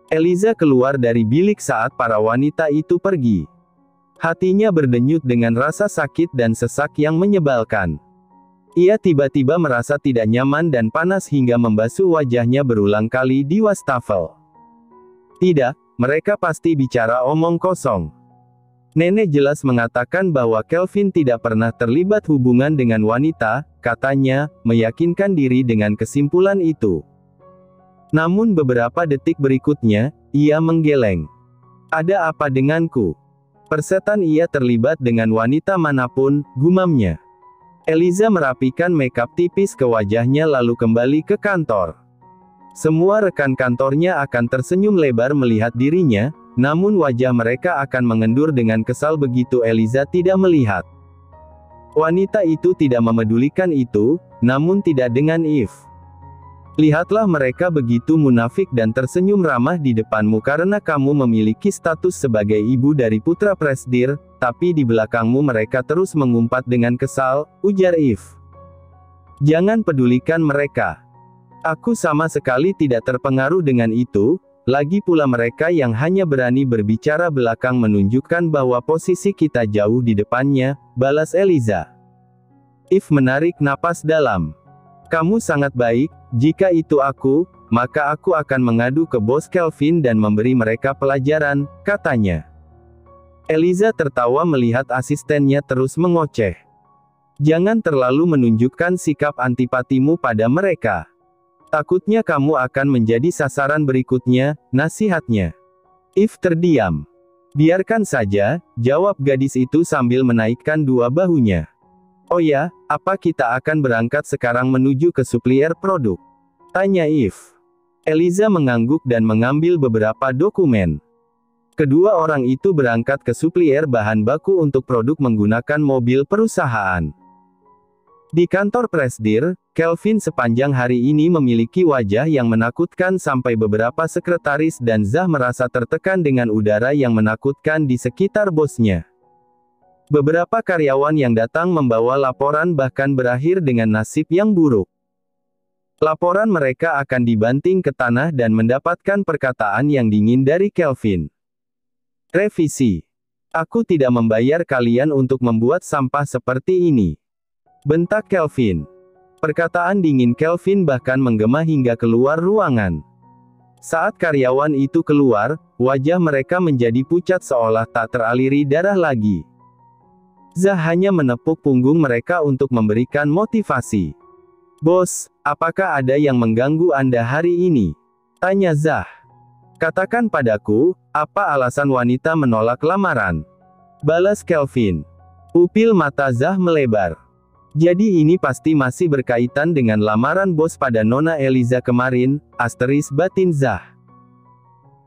Eliza keluar dari bilik saat para wanita itu pergi. Hatinya berdenyut dengan rasa sakit dan sesak yang menyebalkan. Ia tiba-tiba merasa tidak nyaman dan panas hingga membasuh wajahnya berulang kali di wastafel. Tidak, mereka pasti bicara omong kosong. Nenek jelas mengatakan bahwa Kelvin tidak pernah terlibat hubungan dengan wanita, katanya, meyakinkan diri dengan kesimpulan itu. Namun beberapa detik berikutnya, ia menggeleng. Ada apa denganku? Persetan ia terlibat dengan wanita manapun, gumamnya. Eliza merapikan makeup tipis ke wajahnya lalu kembali ke kantor. Semua rekan kantornya akan tersenyum lebar melihat dirinya, namun wajah mereka akan mengendur dengan kesal begitu Eliza tidak melihat. Wanita itu tidak memedulikan itu, namun tidak dengan Eve. Lihatlah mereka begitu munafik dan tersenyum ramah di depanmu karena kamu memiliki status sebagai ibu dari putra presdir, tapi di belakangmu mereka terus mengumpat dengan kesal, ujar Eve. Jangan pedulikan mereka. Aku sama sekali tidak terpengaruh dengan itu. Lagi pula mereka yang hanya berani berbicara belakang menunjukkan bahwa posisi kita jauh di depannya, balas Eliza. Eve menarik napas dalam. Kamu sangat baik, jika itu aku, maka aku akan mengadu ke bos Kelvin dan memberi mereka pelajaran, katanya. Eliza tertawa melihat asistennya terus mengoceh. Jangan terlalu menunjukkan sikap antipatimu pada mereka. Takutnya kamu akan menjadi sasaran berikutnya, nasihatnya. Eve terdiam. Biarkan saja, jawab gadis itu sambil menaikkan dua bahunya. Oh ya, apa kita akan berangkat sekarang menuju ke supplier produk? Tanya Eve. Eliza mengangguk dan mengambil beberapa dokumen. Kedua orang itu berangkat ke supplier bahan baku untuk produk menggunakan mobil perusahaan. Di kantor presdir, Kelvin sepanjang hari ini memiliki wajah yang menakutkan sampai beberapa sekretaris dan Zah merasa tertekan dengan udara yang menakutkan di sekitar bosnya. Beberapa karyawan yang datang membawa laporan bahkan berakhir dengan nasib yang buruk. Laporan mereka akan dibanting ke tanah dan mendapatkan perkataan yang dingin dari Kelvin. Revisi. Aku tidak membayar kalian untuk membuat sampah seperti ini. Bentak Kelvin. Perkataan dingin Kelvin bahkan menggema hingga keluar ruangan. Saat karyawan itu keluar, wajah mereka menjadi pucat seolah tak teraliri darah lagi. Zah hanya menepuk punggung mereka untuk memberikan motivasi. Bos, apakah ada yang mengganggu Anda hari ini? Tanya Zah. Katakan padaku, apa alasan wanita menolak lamaran? Balas Kelvin. Pupil mata Zah melebar. Jadi ini pasti masih berkaitan dengan lamaran bos pada Nona Eliza kemarin, asteris batin Zah.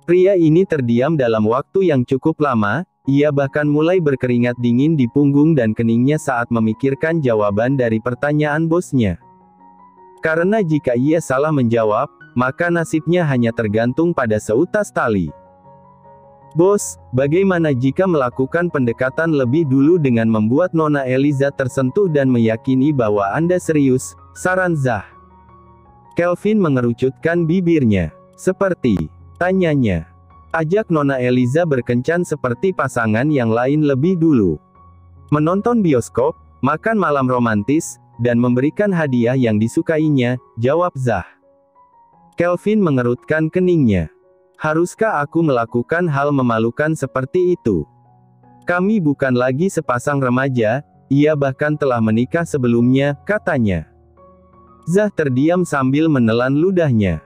Pria ini terdiam dalam waktu yang cukup lama, ia bahkan mulai berkeringat dingin di punggung dan keningnya saat memikirkan jawaban dari pertanyaan bosnya. Karena jika ia salah menjawab, maka nasibnya hanya tergantung pada seutas tali. Bos, bagaimana jika melakukan pendekatan lebih dulu dengan membuat Nona Eliza tersentuh dan meyakini bahwa Anda serius, saran Zah. Kelvin mengerucutkan bibirnya. Seperti, tanyanya. Ajak Nona Eliza berkencan seperti pasangan yang lain lebih dulu. Menonton bioskop, makan malam romantis, dan memberikan hadiah yang disukainya, jawab Zah. Kelvin mengerutkan keningnya. Haruskah aku melakukan hal memalukan seperti itu? Kami bukan lagi sepasang remaja, ia bahkan telah menikah sebelumnya, katanya. Zah terdiam sambil menelan ludahnya.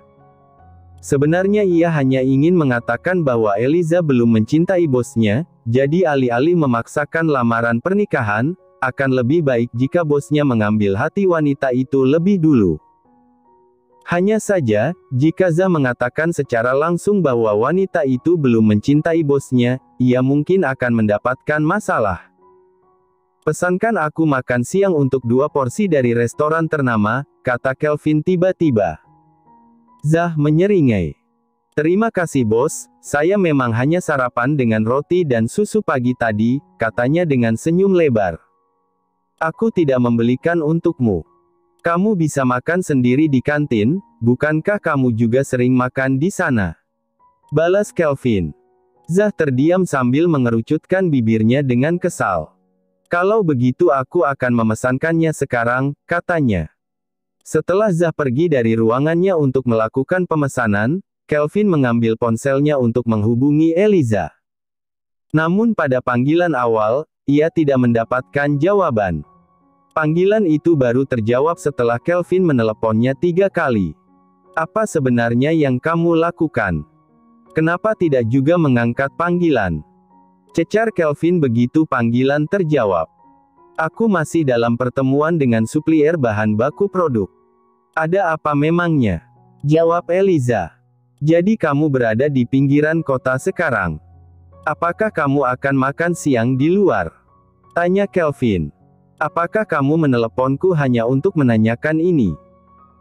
Sebenarnya ia hanya ingin mengatakan bahwa Eliza belum mencintai bosnya, jadi alih-alih memaksakan lamaran pernikahan, akan lebih baik jika bosnya mengambil hati wanita itu lebih dulu. Hanya saja, jika Zah mengatakan secara langsung bahwa wanita itu belum mencintai bosnya, ia mungkin akan mendapatkan masalah. Pesankan aku makan siang untuk 2 porsi dari restoran ternama, kata Kelvin tiba-tiba. Zah menyeringai. Terima kasih bos, saya memang hanya sarapan dengan roti dan susu pagi tadi, katanya dengan senyum lebar. Aku tidak membelikan untukmu. Kamu bisa makan sendiri di kantin, bukankah kamu juga sering makan di sana? balas Kelvin. Zah terdiam sambil mengerucutkan bibirnya dengan kesal. Kalau begitu aku akan memesankannya sekarang, katanya. Setelah Zah pergi dari ruangannya untuk melakukan pemesanan, Kelvin mengambil ponselnya untuk menghubungi Eliza. Namun pada panggilan awal, ia tidak mendapatkan jawaban. Panggilan itu baru terjawab setelah Kelvin meneleponnya 3 kali. Apa sebenarnya yang kamu lakukan? Kenapa tidak juga mengangkat panggilan? Cecar Kelvin begitu panggilan terjawab. Aku masih dalam pertemuan dengan suplier bahan baku produk. Ada apa memangnya? Jawab Eliza. Jadi kamu berada di pinggiran kota sekarang. Apakah kamu akan makan siang di luar? Tanya Kelvin. Apakah kamu meneleponku hanya untuk menanyakan ini?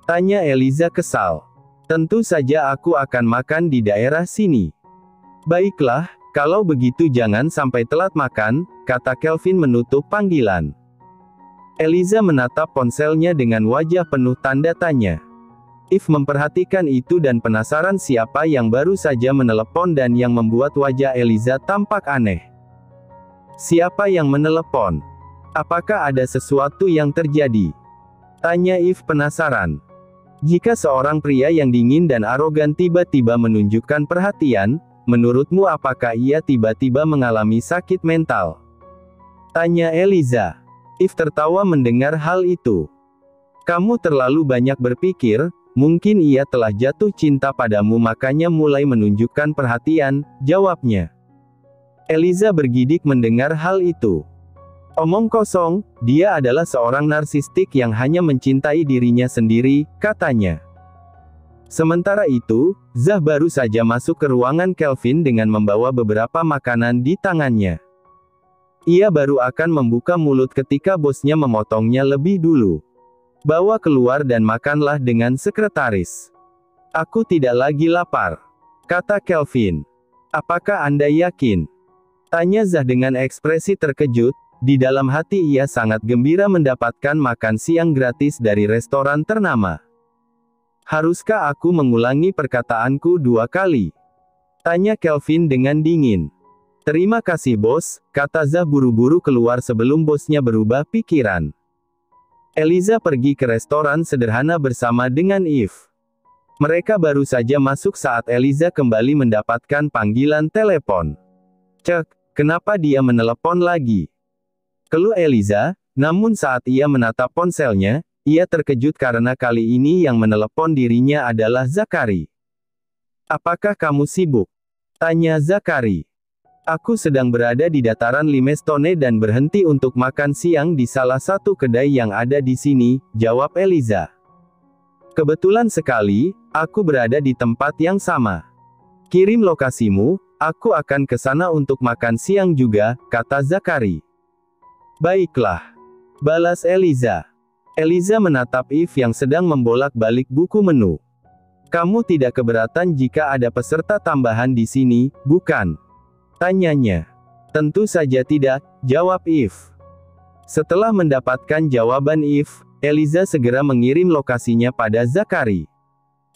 Tanya Eliza kesal. Tentu saja aku akan makan di daerah sini. Baiklah, kalau begitu jangan sampai telat makan, kata Kelvin menutup panggilan. Eliza menatap ponselnya dengan wajah penuh tanda tanya. Eve memperhatikan itu dan penasaran siapa yang baru saja menelepon dan yang membuat wajah Eliza tampak aneh. Siapa yang menelepon? Apakah ada sesuatu yang terjadi? Tanya Eve penasaran. Jika seorang pria yang dingin dan arogan tiba-tiba menunjukkan perhatian, menurutmu apakah ia tiba-tiba mengalami sakit mental? Tanya Eliza. Eve tertawa mendengar hal itu. Kamu terlalu banyak berpikir, mungkin ia telah jatuh cinta padamu makanya mulai menunjukkan perhatian, jawabnya. Eliza bergidik mendengar hal itu. Omong kosong, dia adalah seorang narsistik yang hanya mencintai dirinya sendiri, katanya. Sementara itu, Zah baru saja masuk ke ruangan Kelvin dengan membawa beberapa makanan di tangannya. Ia baru akan membuka mulut ketika bosnya memotongnya lebih dulu. Bawa keluar dan makanlah dengan sekretaris. Aku tidak lagi lapar, kata Kelvin. Apakah Anda yakin? Tanya Zah dengan ekspresi terkejut. Di dalam hati ia sangat gembira mendapatkan makan siang gratis dari restoran ternama. Haruskah aku mengulangi perkataanku 2 kali? Tanya Kelvin dengan dingin. Terima kasih bos, kata Zah buru-buru keluar sebelum bosnya berubah pikiran. Eliza pergi ke restoran sederhana bersama dengan Eve. Mereka baru saja masuk saat Eliza kembali mendapatkan panggilan telepon. Cek, kenapa dia menelepon lagi? Keluh Eliza, namun saat ia menatap ponselnya, ia terkejut karena kali ini yang menelepon dirinya adalah Zakari. Apakah kamu sibuk? Tanya Zakari. Aku sedang berada di dataran Limestone dan berhenti untuk makan siang di salah satu kedai yang ada di sini, jawab Eliza. Kebetulan sekali, aku berada di tempat yang sama. Kirim lokasimu, aku akan ke sana untuk makan siang juga, kata Zakari. Baiklah, balas Eliza. Eliza menatap Eve yang sedang membolak-balik buku menu. Kamu tidak keberatan jika ada peserta tambahan di sini, bukan? Tanyanya. Tentu saja tidak, jawab Eve. Setelah mendapatkan jawaban Eve, Eliza segera mengirim lokasinya pada Zakari.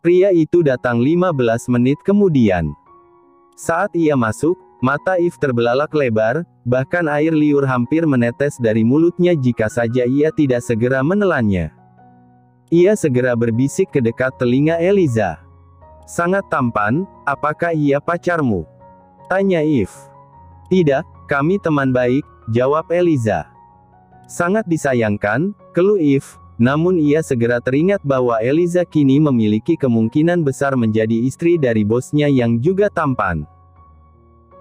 Pria itu datang 15 menit kemudian. Saat ia masuk, mata Eve terbelalak lebar, bahkan air liur hampir menetes dari mulutnya jika saja ia tidak segera menelannya. Ia segera berbisik ke dekat telinga Eliza. Sangat tampan, apakah ia pacarmu? Tanya Eve. Tidak, kami teman baik, jawab Eliza. Sangat disayangkan, keluh Eve, namun ia segera teringat bahwa Eliza kini memiliki kemungkinan besar menjadi istri dari bosnya yang juga tampan.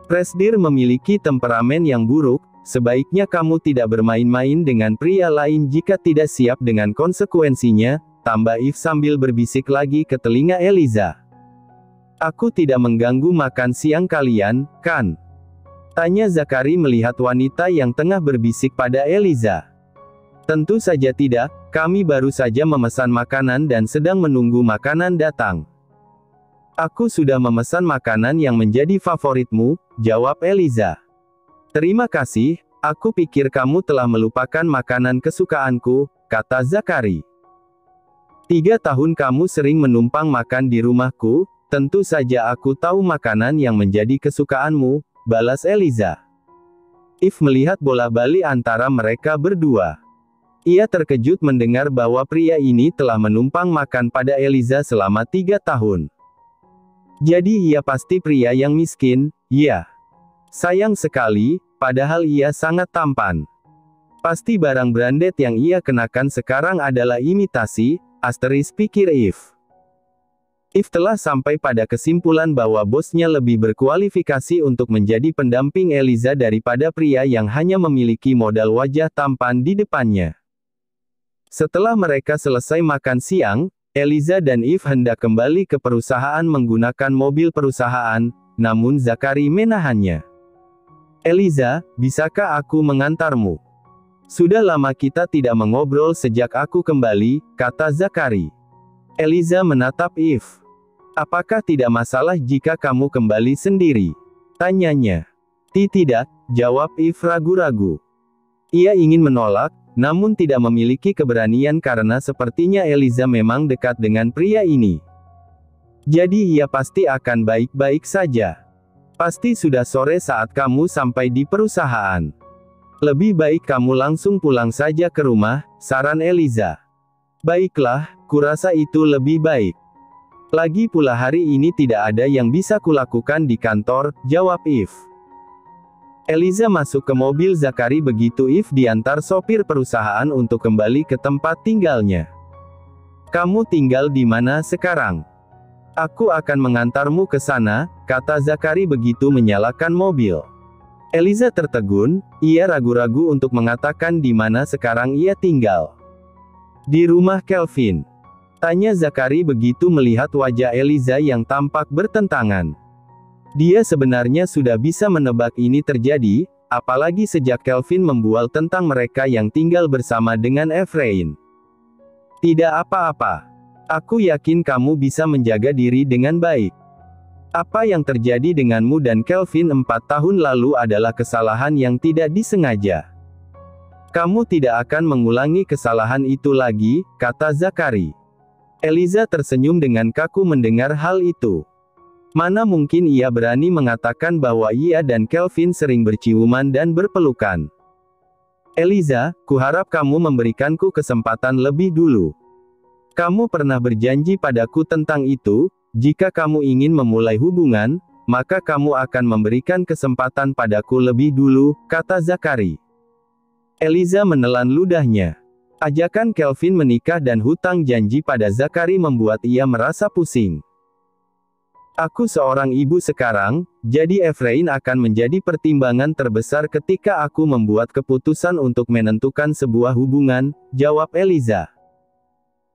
Presdir memiliki temperamen yang buruk, sebaiknya kamu tidak bermain-main dengan pria lain jika tidak siap dengan konsekuensinya, tambah Eve sambil berbisik lagi ke telinga Eliza. Aku tidak mengganggu makan siang kalian, kan? Tanya Zakari melihat wanita yang tengah berbisik pada Eliza. Tentu saja tidak, kami baru saja memesan makanan dan sedang menunggu makanan datang. Aku sudah memesan makanan yang menjadi favoritmu, jawab Eliza. Terima kasih, aku pikir kamu telah melupakan makanan kesukaanku, kata Zakari. 3 tahun kamu sering menumpang makan di rumahku, Tentu saja aku tahu makanan yang menjadi kesukaanmu, balas Eliza. Eve melihat bola bali antara mereka berdua. Ia terkejut mendengar bahwa pria ini telah menumpang makan pada Eliza selama 3 tahun. Jadi ia pasti pria yang miskin, ya. Sayang sekali, padahal ia sangat tampan. Pasti barang branded yang ia kenakan sekarang adalah imitasi, pikir Eve. Eve telah sampai pada kesimpulan bahwa bosnya lebih berkualifikasi untuk menjadi pendamping Eliza daripada pria yang hanya memiliki modal wajah tampan di depannya. Setelah mereka selesai makan siang, Eliza dan Eve hendak kembali ke perusahaan menggunakan mobil perusahaan, namun Zachary menahannya. Eliza, bisakah aku mengantarmu? Sudah lama kita tidak mengobrol sejak aku kembali, kata Zachary. Eliza menatap Eve. Apakah tidak masalah jika kamu kembali sendiri? Tanyanya. Tidak, jawab Eve ragu-ragu. Ia ingin menolak, namun tidak memiliki keberanian karena sepertinya Eliza memang dekat dengan pria ini. Jadi ia pasti akan baik-baik saja. Pasti sudah sore saat kamu sampai di perusahaan. Lebih baik kamu langsung pulang saja ke rumah, saran Eliza. Baiklah, kurasa itu lebih baik. Lagi pula hari ini tidak ada yang bisa kulakukan di kantor, jawab Eve. Eliza masuk ke mobil Zachary begitu Eve diantar sopir perusahaan untuk kembali ke tempat tinggalnya. Kamu tinggal di mana sekarang? Aku akan mengantarmu ke sana, kata Zachary begitu menyalakan mobil. Eliza tertegun, ia ragu-ragu untuk mengatakan di mana sekarang ia tinggal. Di rumah Kelvin. Tanya Zachary begitu melihat wajah Eliza yang tampak bertentangan. Dia sebenarnya sudah bisa menebak ini terjadi, apalagi sejak Kelvin membual tentang mereka yang tinggal bersama dengan Efrain. Tidak apa-apa. Aku yakin kamu bisa menjaga diri dengan baik. Apa yang terjadi denganmu dan Kelvin 4 tahun lalu adalah kesalahan yang tidak disengaja. Kamu tidak akan mengulangi kesalahan itu lagi, kata Zachary. Eliza tersenyum dengan kaku mendengar hal itu. Mana mungkin ia berani mengatakan bahwa ia dan Kelvin sering berciuman dan berpelukan. Eliza, kuharap kamu memberikanku kesempatan lebih dulu. Kamu pernah berjanji padaku tentang itu. Jika kamu ingin memulai hubungan, maka kamu akan memberikan kesempatan padaku lebih dulu, kata Zachary. Eliza menelan ludahnya. Ajakan Kelvin menikah dan hutang janji pada Zachary membuat ia merasa pusing. Aku seorang ibu sekarang, jadi Efrain akan menjadi pertimbangan terbesar ketika aku membuat keputusan untuk menentukan sebuah hubungan, jawab Eliza.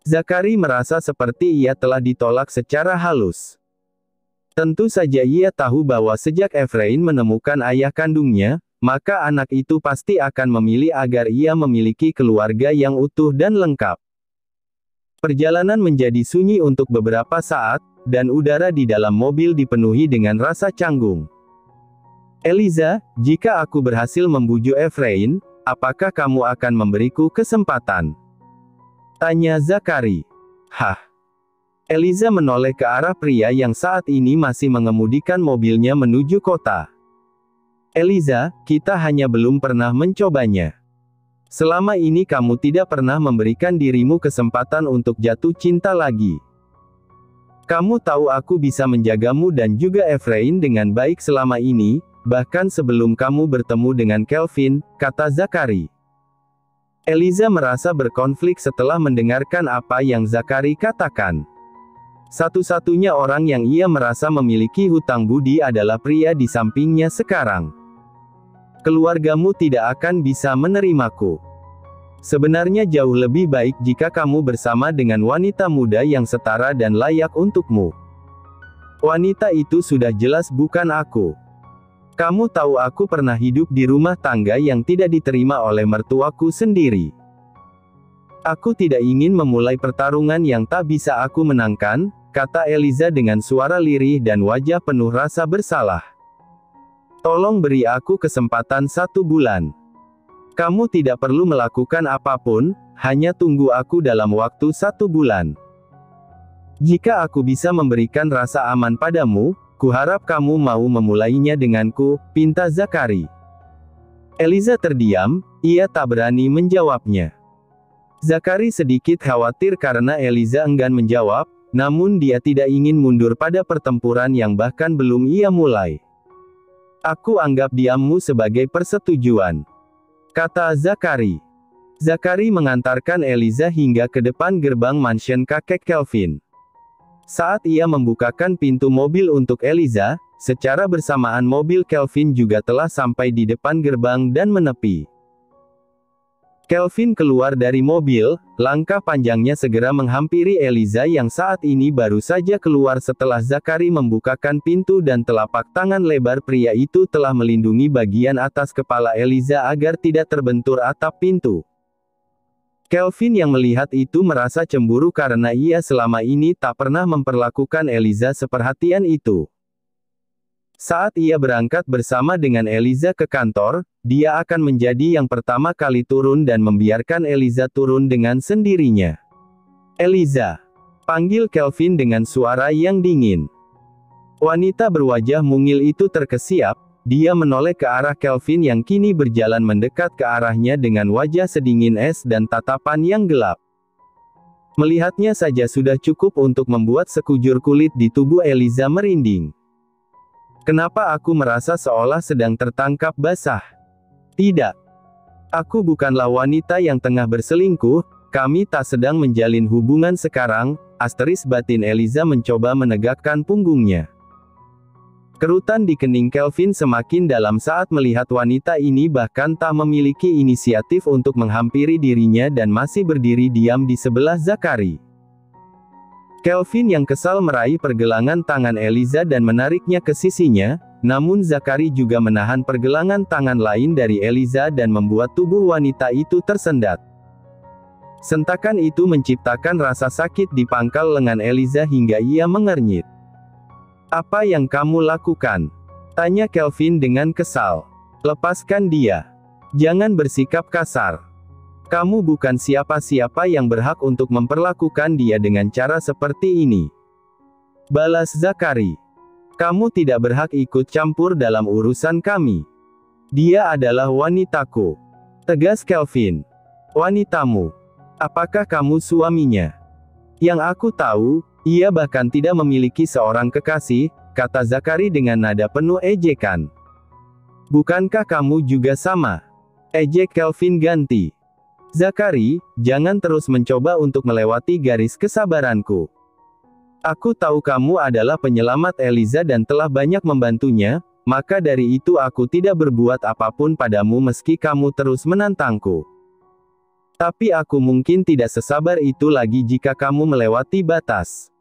Zachary merasa seperti ia telah ditolak secara halus. Tentu saja ia tahu bahwa sejak Efrain menemukan ayah kandungnya, maka anak itu pasti akan memilih agar ia memiliki keluarga yang utuh dan lengkap. Perjalanan menjadi sunyi untuk beberapa saat, dan udara di dalam mobil dipenuhi dengan rasa canggung. Eliza, jika aku berhasil membujuk Efrain, apakah kamu akan memberiku kesempatan? Tanya Zachary. Hah? Eliza menoleh ke arah pria yang saat ini masih mengemudikan mobilnya menuju kota. Eliza, kita hanya belum pernah mencobanya. Selama ini kamu tidak pernah memberikan dirimu kesempatan untuk jatuh cinta lagi. Kamu tahu aku bisa menjagamu dan juga Efrain dengan baik selama ini, bahkan sebelum kamu bertemu dengan Kelvin, kata Zachary. Eliza merasa berkonflik setelah mendengarkan apa yang Zachary katakan. Satu-satunya orang yang ia merasa memiliki hutang budi adalah pria di sampingnya sekarang. Keluargamu tidak akan bisa menerimaku. Sebenarnya jauh lebih baik jika kamu bersama dengan wanita muda yang setara dan layak untukmu. Wanita itu sudah jelas bukan aku. Kamu tahu aku pernah hidup di rumah tangga yang tidak diterima oleh mertuaku sendiri. Aku tidak ingin memulai pertarungan yang tak bisa aku menangkan, kata Eliza dengan suara lirih dan wajah penuh rasa bersalah. Tolong beri aku kesempatan 1 bulan. Kamu tidak perlu melakukan apapun, hanya tunggu aku dalam waktu 1 bulan. Jika aku bisa memberikan rasa aman padamu, kuharap kamu mau memulainya denganku, pinta Zakari. Eliza terdiam, ia tak berani menjawabnya. Zakari sedikit khawatir karena Eliza enggan menjawab, namun dia tidak ingin mundur pada pertempuran yang bahkan belum ia mulai. Aku anggap diammu sebagai persetujuan, kata Zakari. Zakari mengantarkan Eliza hingga ke depan gerbang mansion kakek Kelvin. Saat ia membukakan pintu mobil untuk Eliza, secara bersamaan mobil Kelvin juga telah sampai di depan gerbang dan menepi. Kelvin keluar dari mobil, langkah panjangnya segera menghampiri Eliza yang saat ini baru saja keluar setelah Zakari membukakan pintu dan telapak tangan lebar pria itu telah melindungi bagian atas kepala Eliza agar tidak terbentur atap pintu. Kelvin yang melihat itu merasa cemburu karena ia selama ini tak pernah memperlakukan Eliza seperhatian itu. Saat ia berangkat bersama dengan Eliza ke kantor, dia akan menjadi yang pertama kali turun dan membiarkan Eliza turun dengan sendirinya. Eliza, panggil Kelvin dengan suara yang dingin. Wanita berwajah mungil itu terkesiap, dia menoleh ke arah Kelvin yang kini berjalan mendekat ke arahnya dengan wajah sedingin es dan tatapan yang gelap. Melihatnya saja sudah cukup untuk membuat sekujur kulit di tubuh Eliza merinding. Kenapa aku merasa seolah sedang tertangkap basah? Tidak. Aku bukanlah wanita yang tengah berselingkuh, kami tak sedang menjalin hubungan sekarang, asteris batin Eliza mencoba menegakkan punggungnya. Kerutan di kening Kelvin semakin dalam saat melihat wanita ini bahkan tak memiliki inisiatif untuk menghampiri dirinya dan masih berdiri diam di sebelah Zakari. Kelvin yang kesal meraih pergelangan tangan Eliza dan menariknya ke sisinya, namun Zakari juga menahan pergelangan tangan lain dari Eliza dan membuat tubuh wanita itu tersendat. Sentakan itu menciptakan rasa sakit di pangkal lengan Eliza hingga ia mengernyit. Apa yang kamu lakukan? Tanya Kelvin dengan kesal. Lepaskan dia. Jangan bersikap kasar. Kamu bukan siapa-siapa yang berhak untuk memperlakukan dia dengan cara seperti ini. Balas Zakari. Kamu tidak berhak ikut campur dalam urusan kami. Dia adalah wanitaku. Tegas Kelvin. Wanitamu. Apakah kamu suaminya? Yang aku tahu, ia bahkan tidak memiliki seorang kekasih, kata Zakari dengan nada penuh ejekan. Bukankah kamu juga sama? Ejek Kelvin ganti. Zakari, jangan terus mencoba untuk melewati garis kesabaranku. Aku tahu kamu adalah penyelamat Eliza dan telah banyak membantunya, maka dari itu aku tidak berbuat apapun padamu meski kamu terus menantangku. Tapi aku mungkin tidak sesabar itu lagi jika kamu melewati batas.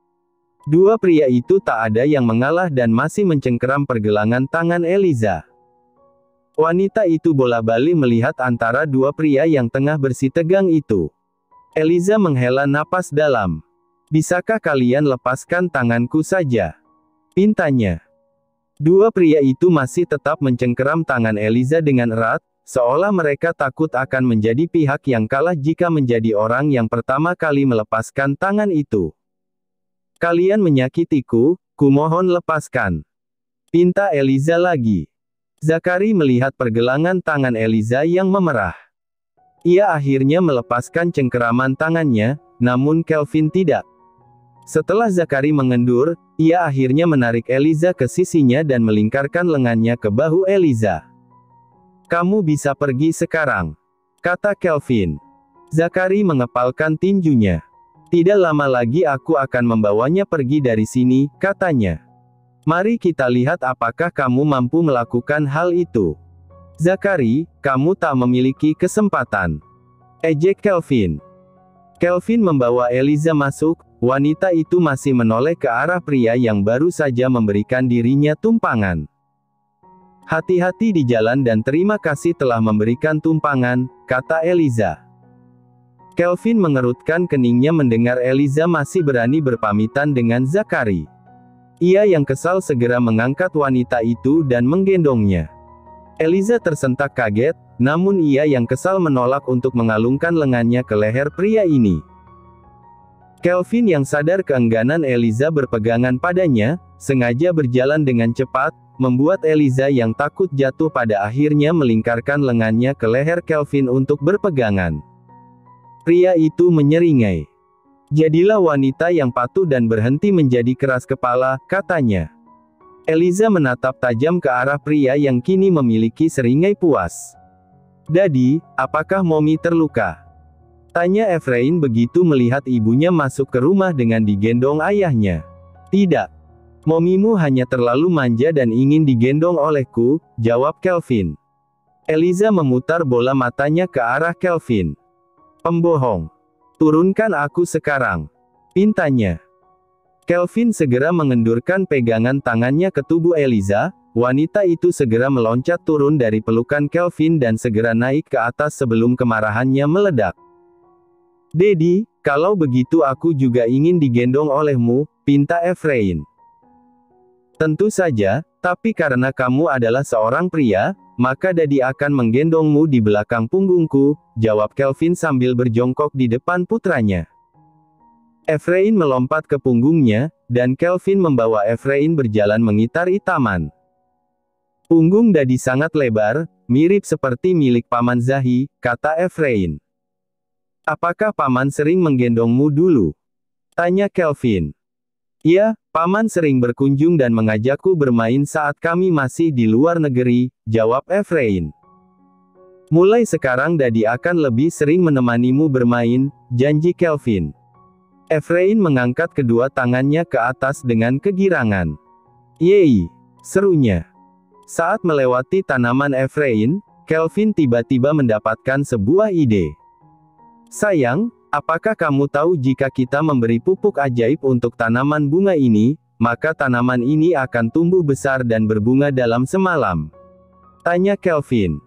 Dua pria itu tak ada yang mengalah dan masih mencengkeram pergelangan tangan Eliza. Wanita itu bola-balik melihat antara dua pria yang tengah bersitegang itu. Eliza menghela napas dalam. Bisakah kalian lepaskan tanganku saja? Pintanya. Dua pria itu masih tetap mencengkeram tangan Eliza dengan erat, seolah mereka takut akan menjadi pihak yang kalah jika menjadi orang yang pertama kali melepaskan tangan itu. Kalian menyakitiku, kumohon lepaskan. Pinta Eliza lagi. Zakari melihat pergelangan tangan Eliza yang memerah. Ia akhirnya melepaskan cengkeraman tangannya, namun Kelvin tidak. Setelah Zakari mengendur, ia akhirnya menarik Eliza ke sisinya dan melingkarkan lengannya ke bahu Eliza. Kamu bisa pergi sekarang, kata Kelvin. Zakari mengepalkan tinjunya. Tidak lama lagi aku akan membawanya pergi dari sini, katanya. Mari kita lihat apakah kamu mampu melakukan hal itu. Zakari, kamu tak memiliki kesempatan. Ejek Kelvin. Kelvin membawa Eliza masuk, wanita itu masih menoleh ke arah pria yang baru saja memberikan dirinya tumpangan. Hati-hati di jalan dan terima kasih telah memberikan tumpangan, kata Eliza. Kelvin mengerutkan keningnya mendengar Eliza masih berani berpamitan dengan Zakari. Ia yang kesal segera mengangkat wanita itu dan menggendongnya. Eliza tersentak kaget, namun ia yang kesal menolak untuk mengalungkan lengannya ke leher pria ini. Kelvin yang sadar keengganan Eliza berpegangan padanya, sengaja berjalan dengan cepat, membuat Eliza yang takut jatuh pada akhirnya melingkarkan lengannya ke leher Kelvin untuk berpegangan. Pria itu menyeringai. "Jadilah wanita yang patuh dan berhenti menjadi keras kepala," katanya. Eliza menatap tajam ke arah pria yang kini memiliki seringai puas. "Dadi, apakah Mommy terluka?" tanya Efrain begitu melihat ibunya masuk ke rumah dengan digendong ayahnya. "Tidak. Momimu hanya terlalu manja dan ingin digendong olehku," jawab Kelvin. Eliza memutar bola matanya ke arah Kelvin. "Pembohong. Turunkan aku sekarang," pintanya. Kelvin segera mengendurkan pegangan tangannya ke tubuh Eliza. Wanita itu segera meloncat turun dari pelukan Kelvin dan segera naik ke atas sebelum kemarahannya meledak. "Daddy, kalau begitu aku juga ingin digendong olehmu," pinta Efrain. "Tentu saja, tapi karena kamu adalah seorang pria, maka Daddy akan menggendongmu di belakang punggungku," jawab Kelvin sambil berjongkok di depan putranya. Efrain melompat ke punggungnya, dan Kelvin membawa Efrain berjalan mengitari taman. "Punggung Daddy sangat lebar, mirip seperti milik Paman Zahi," kata Efrain. "Apakah Paman sering menggendongmu dulu?" tanya Kelvin. "Ya, Paman sering berkunjung dan mengajakku bermain saat kami masih di luar negeri," jawab Efrain. "Mulai sekarang Daddy akan lebih sering menemanimu bermain," janji Kelvin. Efrain mengangkat kedua tangannya ke atas dengan kegirangan. "Yeay!" serunya. Saat melewati tanaman Efrain, Kelvin tiba-tiba mendapatkan sebuah ide. "Sayang, apakah kamu tahu jika kita memberi pupuk ajaib untuk tanaman bunga ini, maka tanaman ini akan tumbuh besar dan berbunga dalam semalam?" tanya Kelvin.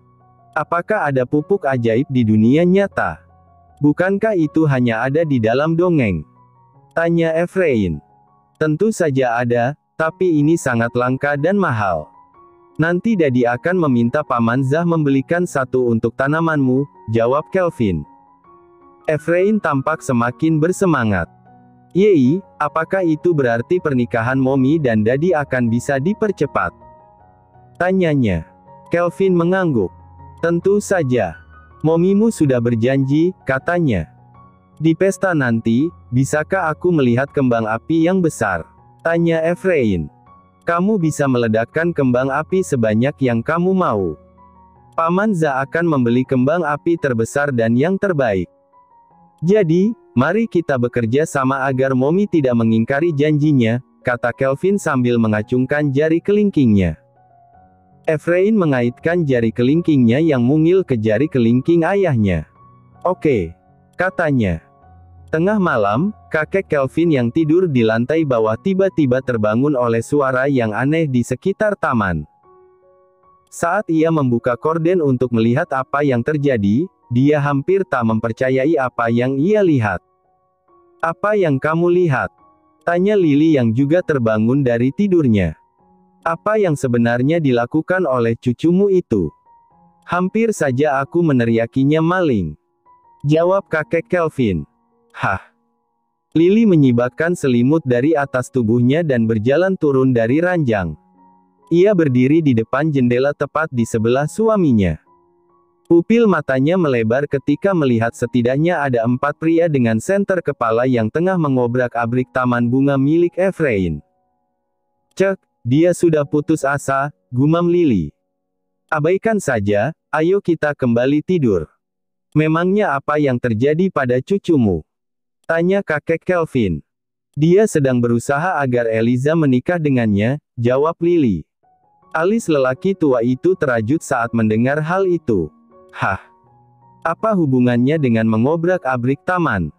"Apakah ada pupuk ajaib di dunia nyata? Bukankah itu hanya ada di dalam dongeng?" tanya Efrain. "Tentu saja ada, tapi ini sangat langka dan mahal. Nanti Daddy akan meminta Paman Zah membelikan satu untuk tanamanmu," jawab Kelvin. Efrain tampak semakin bersemangat. "Yeay, apakah itu berarti pernikahan Mommy dan Daddy akan bisa dipercepat?" tanyanya. Kelvin mengangguk. "Tentu saja. Momimu sudah berjanji," katanya. "Di pesta nanti, bisakah aku melihat kembang api yang besar?" tanya Efrain. "Kamu bisa meledakkan kembang api sebanyak yang kamu mau. Paman Zah akan membeli kembang api terbesar dan yang terbaik. Jadi, mari kita bekerja sama agar Mommy tidak mengingkari janjinya," kata Kelvin sambil mengacungkan jari kelingkingnya. Efrain mengaitkan jari kelingkingnya yang mungil ke jari kelingking ayahnya. "Oke," katanya. Tengah malam, kakek Kelvin yang tidur di lantai bawah tiba-tiba terbangun oleh suara yang aneh di sekitar taman. Saat ia membuka korden untuk melihat apa yang terjadi, dia hampir tak mempercayai apa yang ia lihat. "Apa yang kamu lihat?" tanya Lily yang juga terbangun dari tidurnya. "Apa yang sebenarnya dilakukan oleh cucumu itu?" "Hampir saja aku meneriakinya maling," jawab kakek Kelvin. "Hah?" Lily menyibakkan selimut dari atas tubuhnya dan berjalan turun dari ranjang. Ia berdiri di depan jendela tepat di sebelah suaminya. Pupil matanya melebar ketika melihat setidaknya ada 4 pria dengan senter kepala yang tengah mengobrak-abrik taman bunga milik Efrain. "Cek, dia sudah putus asa," gumam Lily. "Abaikan saja, ayo kita kembali tidur." "Memangnya apa yang terjadi pada cucumu?" tanya kakek Kelvin. "Dia sedang berusaha agar Eliza menikah dengannya," jawab Lily. Alis lelaki tua itu terajut saat mendengar hal itu. "Hah? Apa hubungannya dengan mengobrak-abrik taman?"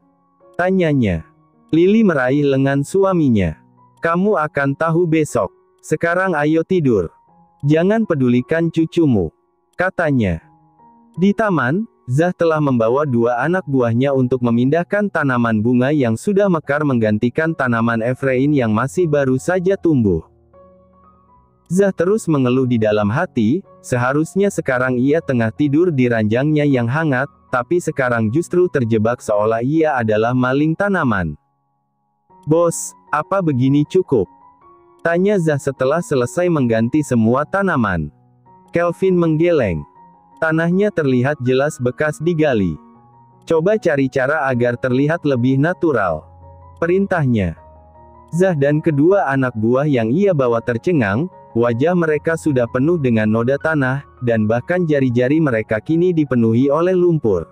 tanyanya. Lily meraih lengan suaminya. "Kamu akan tahu besok. Sekarang ayo tidur. Jangan pedulikan cucumu," katanya. Di taman, Zah telah membawa 2 anak buahnya untuk memindahkan tanaman bunga yang sudah mekar menggantikan tanaman Efrain yang masih baru saja tumbuh. Zah terus mengeluh di dalam hati, seharusnya sekarang ia tengah tidur di ranjangnya yang hangat, tapi sekarang justru terjebak seolah ia adalah maling tanaman. Bos, apa begini cukup? Tanya Zah setelah selesai mengganti semua tanaman. Kelvin menggeleng. Tanahnya terlihat jelas bekas digali. Coba cari cara agar terlihat lebih natural. Perintahnya. Zah dan kedua anak buah yang ia bawa tercengang, wajah mereka sudah penuh dengan noda tanah, dan bahkan jari-jari mereka kini dipenuhi oleh lumpur.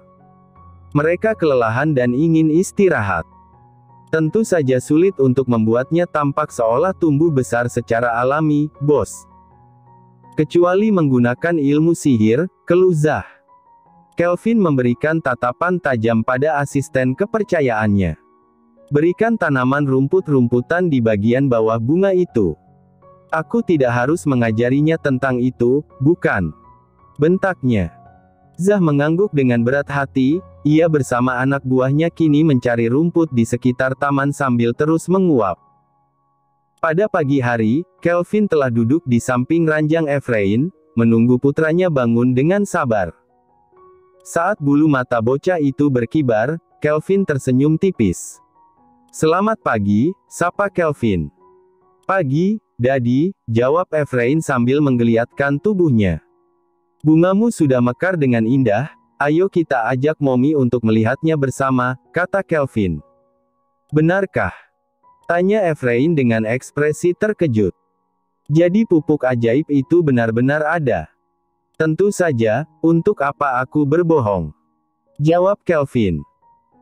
Mereka kelelahan dan ingin istirahat. Tentu saja sulit untuk membuatnya tampak seolah tumbuh besar secara alami, bos. Kecuali menggunakan ilmu sihir, keluh Zah. Kelvin memberikan tatapan tajam pada asisten kepercayaannya. Berikan tanaman rumput-rumputan di bagian bawah bunga itu. Aku tidak harus mengajarinya tentang itu, bukan? Bentaknya. Zah mengangguk dengan berat hati, ia bersama anak buahnya kini mencari rumput di sekitar taman sambil terus menguap. Pada pagi hari, Kelvin telah duduk di samping ranjang Efrain, menunggu putranya bangun dengan sabar. Saat bulu mata bocah itu berkibar, Kelvin tersenyum tipis. Selamat pagi, sapa Kelvin. Pagi, Dadi, jawab Efrain sambil menggeliatkan tubuhnya. Bungamu sudah mekar dengan indah, ayo kita ajak Momi untuk melihatnya bersama, kata Kelvin. Benarkah? Tanya Efrain dengan ekspresi terkejut. Jadi pupuk ajaib itu benar-benar ada? Tentu saja, untuk apa aku berbohong? Jawab Kelvin.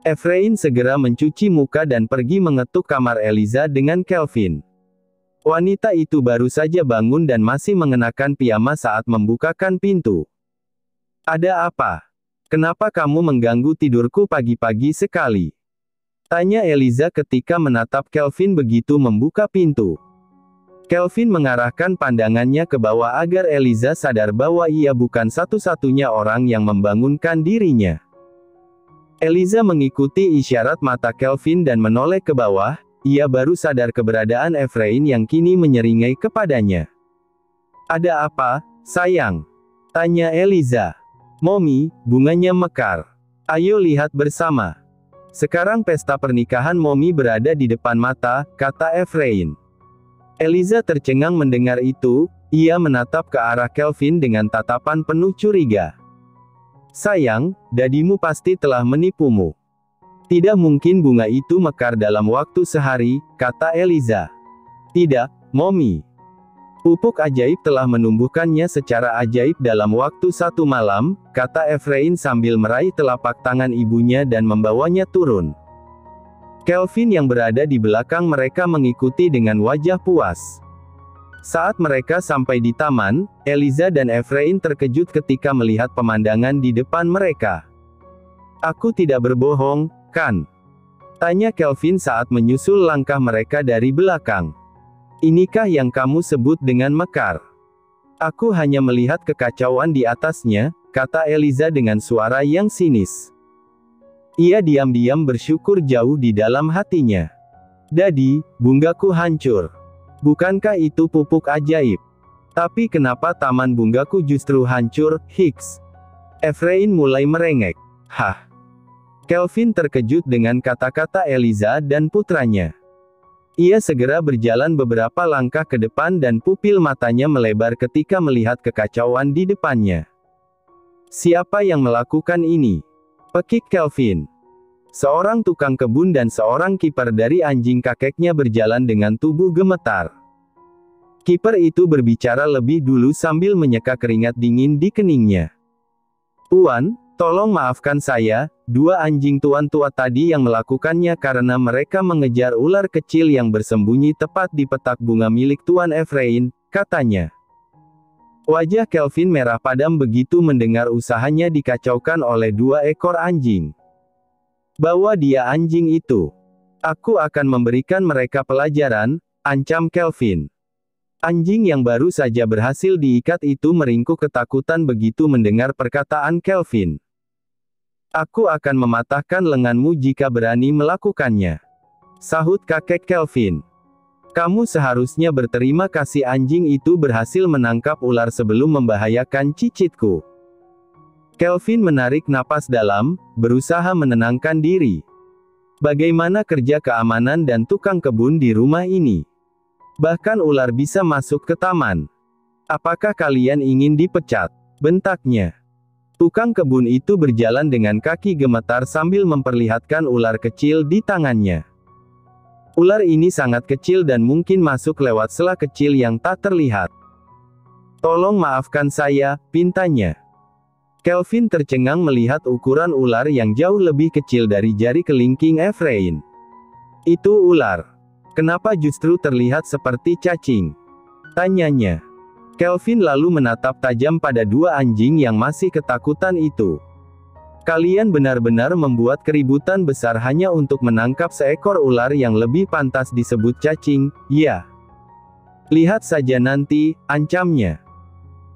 Efrain segera mencuci muka dan pergi mengetuk kamar Eliza dengan Kelvin. Wanita itu baru saja bangun dan masih mengenakan piyama saat membukakan pintu. Ada apa? Kenapa kamu mengganggu tidurku pagi-pagi sekali? Tanya Eliza ketika menatap Kelvin begitu membuka pintu. Kelvin mengarahkan pandangannya ke bawah agar Eliza sadar bahwa ia bukan satu-satunya orang yang membangunkan dirinya. Eliza mengikuti isyarat mata Kelvin dan menoleh ke bawah, ia baru sadar keberadaan Efrain yang kini menyeringai kepadanya. Ada apa, sayang? Tanya Eliza. Momi, bunganya mekar. Ayo lihat bersama. Sekarang pesta pernikahan Momi berada di depan mata, kata Efrain. Eliza tercengang mendengar itu, ia menatap ke arah Kelvin dengan tatapan penuh curiga. Sayang, dadimu pasti telah menipumu. Tidak mungkin bunga itu mekar dalam waktu sehari, kata Eliza. Tidak, Momi. Pupuk ajaib telah menumbuhkannya secara ajaib dalam waktu 1 malam, kata Efrain sambil meraih telapak tangan ibunya dan membawanya turun. Kelvin yang berada di belakang mereka mengikuti dengan wajah puas. Saat mereka sampai di taman, Eliza dan Efrain terkejut ketika melihat pemandangan di depan mereka. Aku tidak berbohong, kan? Tanya Kelvin saat menyusul langkah mereka dari belakang. Inikah yang kamu sebut dengan mekar? Aku hanya melihat kekacauan di atasnya, kata Eliza dengan suara yang sinis. Ia diam-diam bersyukur jauh di dalam hatinya. Dadi, bungaku hancur. Bukankah itu pupuk ajaib? Tapi kenapa taman bungaku justru hancur, Hicks? Efrain mulai merengek. Hah? Kelvin terkejut dengan kata-kata Eliza dan putranya. Ia segera berjalan beberapa langkah ke depan dan pupil matanya melebar ketika melihat kekacauan di depannya. Siapa yang melakukan ini? Pekik Kelvin. Seorang tukang kebun dan seorang kiper dari anjing kakeknya berjalan dengan tubuh gemetar. Kiper itu berbicara lebih dulu sambil menyeka keringat dingin di keningnya. Tuan, tolong maafkan saya, 2 anjing tuan tua tadi yang melakukannya karena mereka mengejar ular kecil yang bersembunyi tepat di petak bunga milik Tuan Efrain, katanya. Wajah Kelvin merah padam begitu mendengar usahanya dikacaukan oleh 2 ekor anjing. Bawa dia anjing itu. Aku akan memberikan mereka pelajaran, ancam Kelvin. Anjing yang baru saja berhasil diikat itu meringkuk ketakutan begitu mendengar perkataan Kelvin. Aku akan mematahkan lenganmu jika berani melakukannya. Sahut kakek Kelvin. Kamu seharusnya berterima kasih anjing itu berhasil menangkap ular sebelum membahayakan cicitku. Kelvin menarik napas dalam, berusaha menenangkan diri. Bagaimana kerja keamanan dan tukang kebun di rumah ini? Bahkan ular bisa masuk ke taman. Apakah kalian ingin dipecat? Bentaknya. Tukang kebun itu berjalan dengan kaki gemetar sambil memperlihatkan ular kecil di tangannya. Ular ini sangat kecil dan mungkin masuk lewat celah kecil yang tak terlihat. Tolong maafkan saya, pintanya. Kelvin tercengang melihat ukuran ular yang jauh lebih kecil dari jari kelingking Efrain. Itu ular. Kenapa justru terlihat seperti cacing? Tanyanya. Kelvin lalu menatap tajam pada dua anjing yang masih ketakutan itu. Kalian benar-benar membuat keributan besar hanya untuk menangkap seekor ular yang lebih pantas disebut cacing, ya. Lihat saja nanti, ancamnya.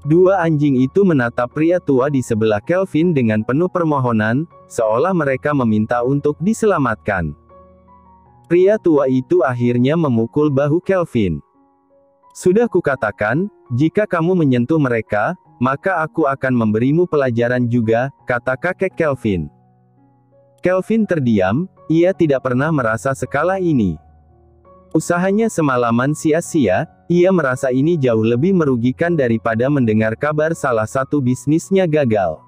Dua anjing itu menatap pria tua di sebelah Kelvin dengan penuh permohonan, seolah mereka meminta untuk diselamatkan. Pria tua itu akhirnya memukul bahu Kelvin. Sudah kukatakan, jika kamu menyentuh mereka, maka aku akan memberimu pelajaran juga, kata kakek Kelvin. Kelvin terdiam, ia tidak pernah merasa sekalah ini. Usahanya semalaman sia-sia, ia merasa ini jauh lebih merugikan daripada mendengar kabar salah satu bisnisnya gagal.